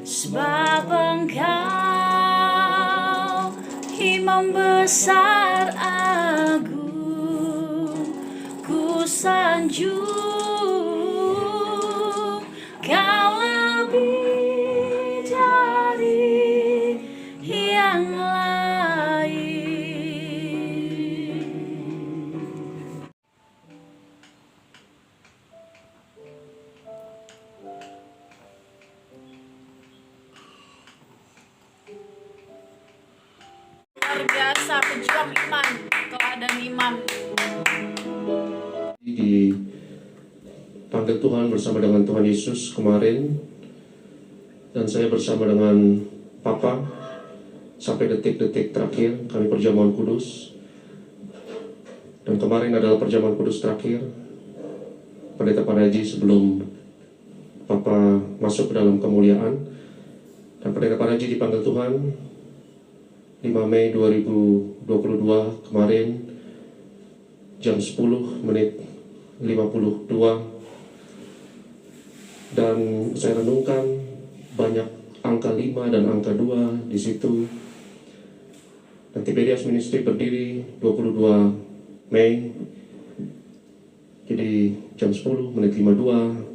sebab Engkau Imam besar agung, ku sanjung Kau lebih dari yang lain. Luar biasa, pejuang iman, teladan imam. Dipanggil Tuhan bersama dengan Tuhan Yesus kemarin, dan saya bersama dengan Papa sampai detik-detik terakhir kami perjamuan kudus. Dan kemarin adalah perjamuan kudus terakhir Pendeta Paraji sebelum Papa masuk ke dalam kemuliaan. Dan Pendeta Paraji dipanggil Tuhan 5 Mei 2022 kemarin jam 10:52. Dan saya renungkan banyak angka 5 dan angka 2 di situ. Dan Tiberias Ministry berdiri 22 Mei. Jadi jam 10:52,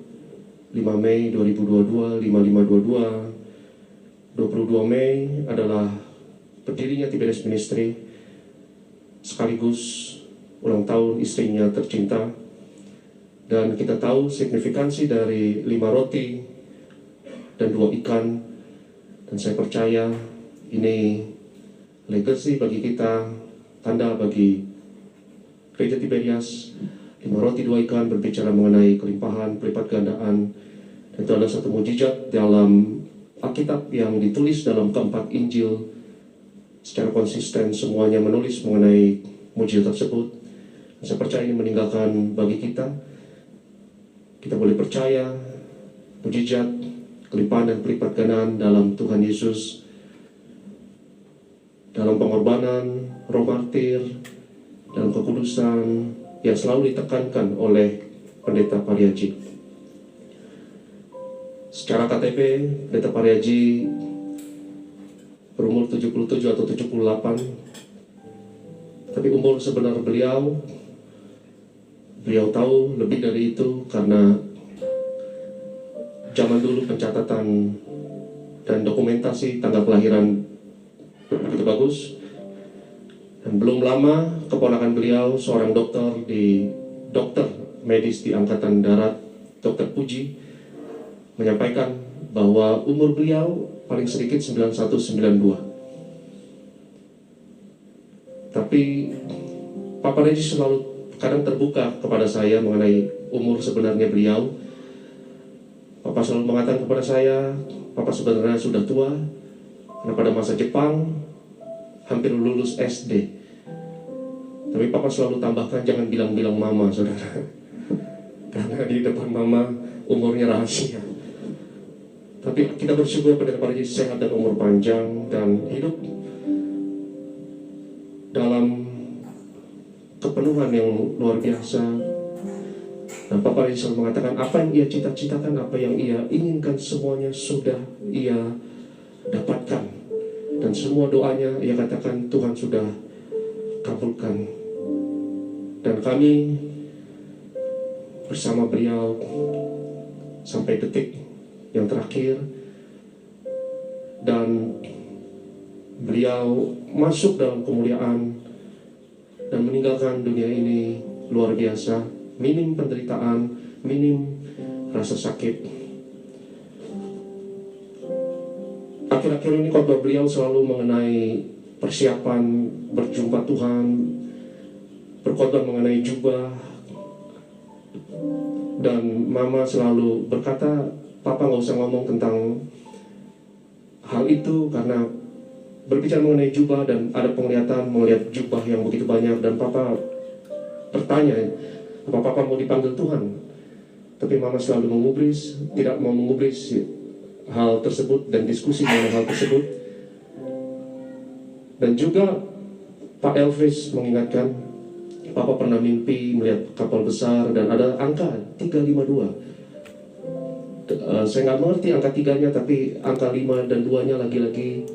5 Mei 2022, 5522. 22 Mei adalah berdirinya Tiberias Ministry, sekaligus ulang tahun istrinya tercinta. Dan kita tahu signifikansi dari 5 roti dan 2 ikan. Dan saya percaya ini legacy bagi kita, tanda bagi Gereja Tiberias. 5 roti 2 ikan berbicara mengenai kelimpahan, pelipat gandaan. Dan itu adalah satu mujizat dalam Alkitab yang ditulis dalam keempat Injil. Secara konsisten semuanya menulis mengenai mujizat tersebut. Dan saya percaya ini meninggalkan bagi kita boleh percaya mujizat, kelimpahan dan pelipat gandaan dalam Tuhan Yesus, dalam pengorbanan, roh martir, dalam kekudusan yang selalu ditekankan oleh Pendeta Pariaji. Secara KTP, Pendeta Pariaji berumur 77 atau 78, tapi umur sebenar beliau tahu lebih dari itu, karena zaman dulu pencatatan dan dokumentasi tanggal kelahiran begitu bagus. Dan belum lama keponakan beliau, seorang dokter medis di Angkatan Darat, Dr. Puji, menyampaikan bahwa umur beliau paling sedikit 91-92. Tapi Papa Regi selalu kadang terbuka kepada saya mengenai umur sebenarnya beliau. Papa selalu mengatakan kepada saya, Papa sebenarnya sudah tua, karena pada masa Jepang hampir lulus SD. Tapi Papa selalu tambahkan, jangan bilang-bilang mama, saudara, karena di depan mama umurnya rahasia. Tapi kita bersyukur pada Yesus sehat dan umur panjang, dan hidup dalam kepenuhan yang luar biasa. Dan Papa Yesus selalu mengatakan, apa yang ia cita-citakan, apa yang ia inginkan, semuanya sudah ia dapatkan. Dan semua doanya ia katakan Tuhan sudah kabulkan. Dan kami bersama beliau sampai detik yang terakhir. Dan beliau masuk dalam kemuliaan dan meninggalkan dunia ini luar biasa, minim penderitaan, minim rasa sakit. Akhir-akhir ini khotbah beliau selalu mengenai persiapan berjumpa Tuhan, berkhotbah mengenai jubah. Dan Mama selalu berkata, Papa nggak usah ngomong tentang hal itu, karena berbicara mengenai jubah dan ada penglihatan melihat jubah yang begitu banyak. Dan Papa bertanya, apa Papa mau dipanggil Tuhan? Tapi Mama selalu mengubris, tidak mau mengubris hal tersebut dan diskusi mengenai hal tersebut. Dan juga Pak Elvis mengingatkan, Papa pernah mimpi melihat kapal besar dan ada angka 352. Saya nggak mengerti angka 3-nya, tapi angka 5 dan 2-nya lagi-lagi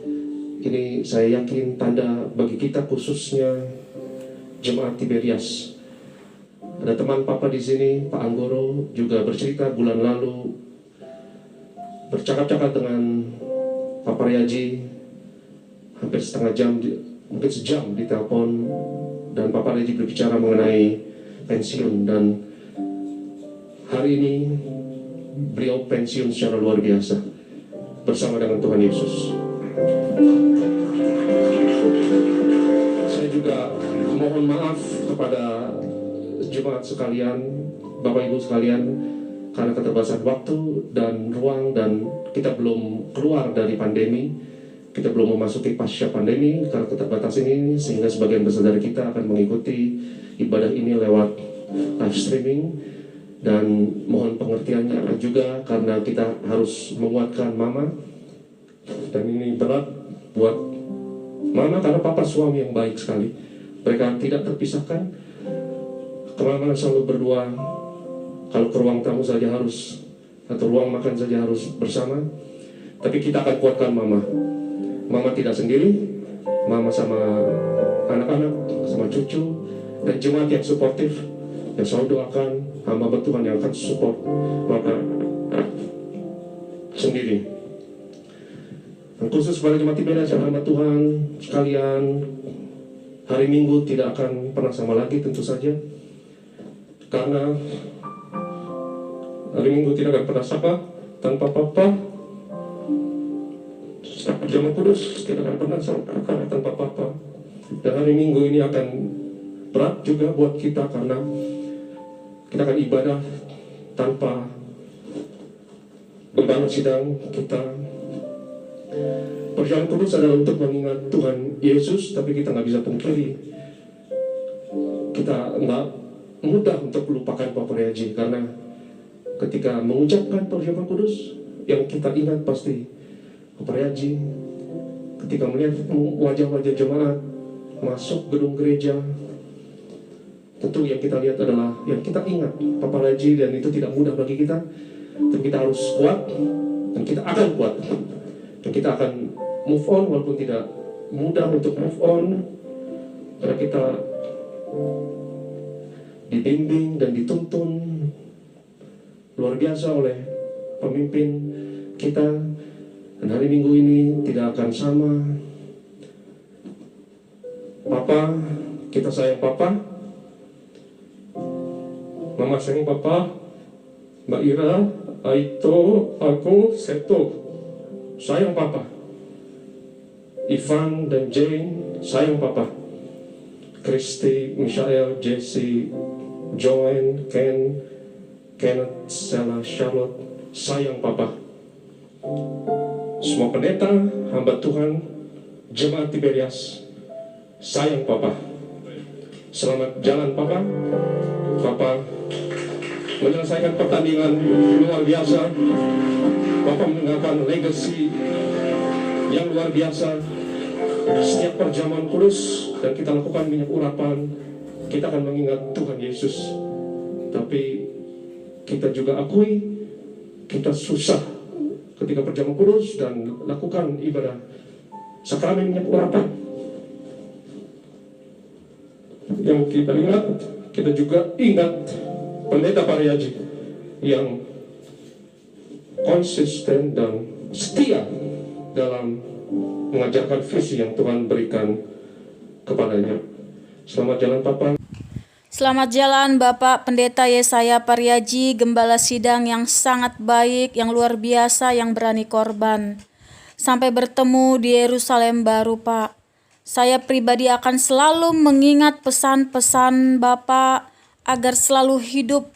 ini saya yakin tanda bagi kita, khususnya jemaat Tiberias. Ada teman Papa di sini, Pak Anggoro, juga bercerita bulan lalu bercakap-cakap dengan Papa Riaji hampir setengah jam, mungkin sejam di telepon, dan Papa Riaji berbicara mengenai pensiun, dan hari ini beliau pensiun secara luar biasa bersama dengan Tuhan Yesus. Saya juga mohon maaf kepada jemaat sekalian, Bapak Ibu sekalian, karena keterbatasan waktu dan ruang, dan kita belum keluar dari pandemi, kita belum memasuki pasca pandemi karena keterbatasan ini, sehingga sebagian besar dari kita akan mengikuti ibadah ini lewat live streaming. Dan mohon pengertiannya juga karena kita harus menguatkan Mama, dan ini berat buat Mama karena Papa suami yang baik sekali. Mereka tidak terpisahkan, kemana-mana selalu berdua. Kalau ke ruang tamu saja harus, atau ruang makan saja harus bersama. Tapi kita akan kuatkan Mama. Mama tidak sendiri, Mama sama anak-anak, sama cucu, dan jemaat yang suportif, yang selalu doakan, hamba Tuhan yang akan support Mama sendiri. Dan khusus pada jemaat Tiberias yang hamba Tuhan sekalian, hari Minggu tidak akan pernah sama lagi tentu saja, karena hari Minggu tidak akan pernah sama tanpa Papa. Jemaat Kudus tidak akan pernah sama tanpa Papa. Dan hari Minggu ini akan berat juga buat kita karena kita akan ibadah tanpa beban sidang kita. Perjalanan kudus adalah untuk mengingat Tuhan Yesus, tapi kita nggak bisa pungkiri, kita nggak mudah untuk melupakan Papa Riaji, karena ketika mengucapkan perjamuan kudus, yang kita ingat pasti Papa Riaji. Ketika melihat wajah-wajah jemaat masuk gedung gereja, tentu yang kita lihat adalah, yang kita ingat Papa Riaji, dan itu tidak mudah bagi kita. Tapi kita harus kuat, dan kita akan kuat, dan kita akan move on walaupun tidak mudah untuk move on, karena kita dibimbing dan dituntun luar biasa oleh pemimpin kita. Dan hari Minggu ini tidak akan sama. Papa, kita sayang Papa, Mama sayang Papa, Mbak Ira, Aito, aku, Seto sayang Papa, Ivan dan Jane sayang Papa, Christy, Michael, Jesse, Joanne, Ken, Kenneth, Stella, Charlotte sayang Papa. Semua pendeta, hamba Tuhan, jemaat Tiberias sayang Papa. Selamat jalan Papa. Papa menyelesaikan pertandingan luar biasa. Papa meninggalkan legacy yang luar biasa. Setiap perjamuan kudus dan kita lakukan minyak urapan, kita akan mengingat Tuhan Yesus. Tapi kita juga akui kita susah ketika perjamuan kudus dan lakukan ibadah sakramen minyak urapan. Yang kita ingat, kita juga ingat Pendeta Pak Riaji yang konsisten dan setia dalam mengajarkan visi yang Tuhan berikan kepadanya. Selamat jalan Papa. Selamat jalan Bapak Pendeta Yesaya Pariaji, gembala sidang yang sangat baik, yang luar biasa, yang berani korban. Sampai bertemu di Yerusalem baru Pak. Saya pribadi akan selalu mengingat pesan-pesan Bapak agar selalu hidup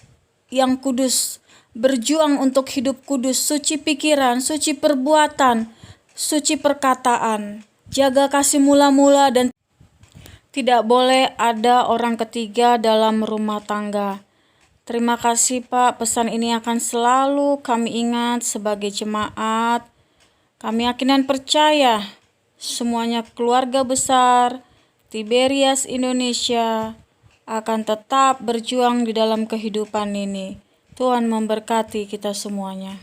yang kudus, berjuang untuk hidup kudus, suci pikiran, suci perbuatan, suci perkataan, jaga kasih mula-mula, dan tidak boleh ada orang ketiga dalam rumah tangga. Terima kasih Pak, pesan ini akan selalu kami ingat sebagai jemaat. Kami yakin dan percaya semuanya keluarga besar Tiberias Indonesia akan tetap berjuang di dalam kehidupan ini. Tuhan memberkati kita semuanya.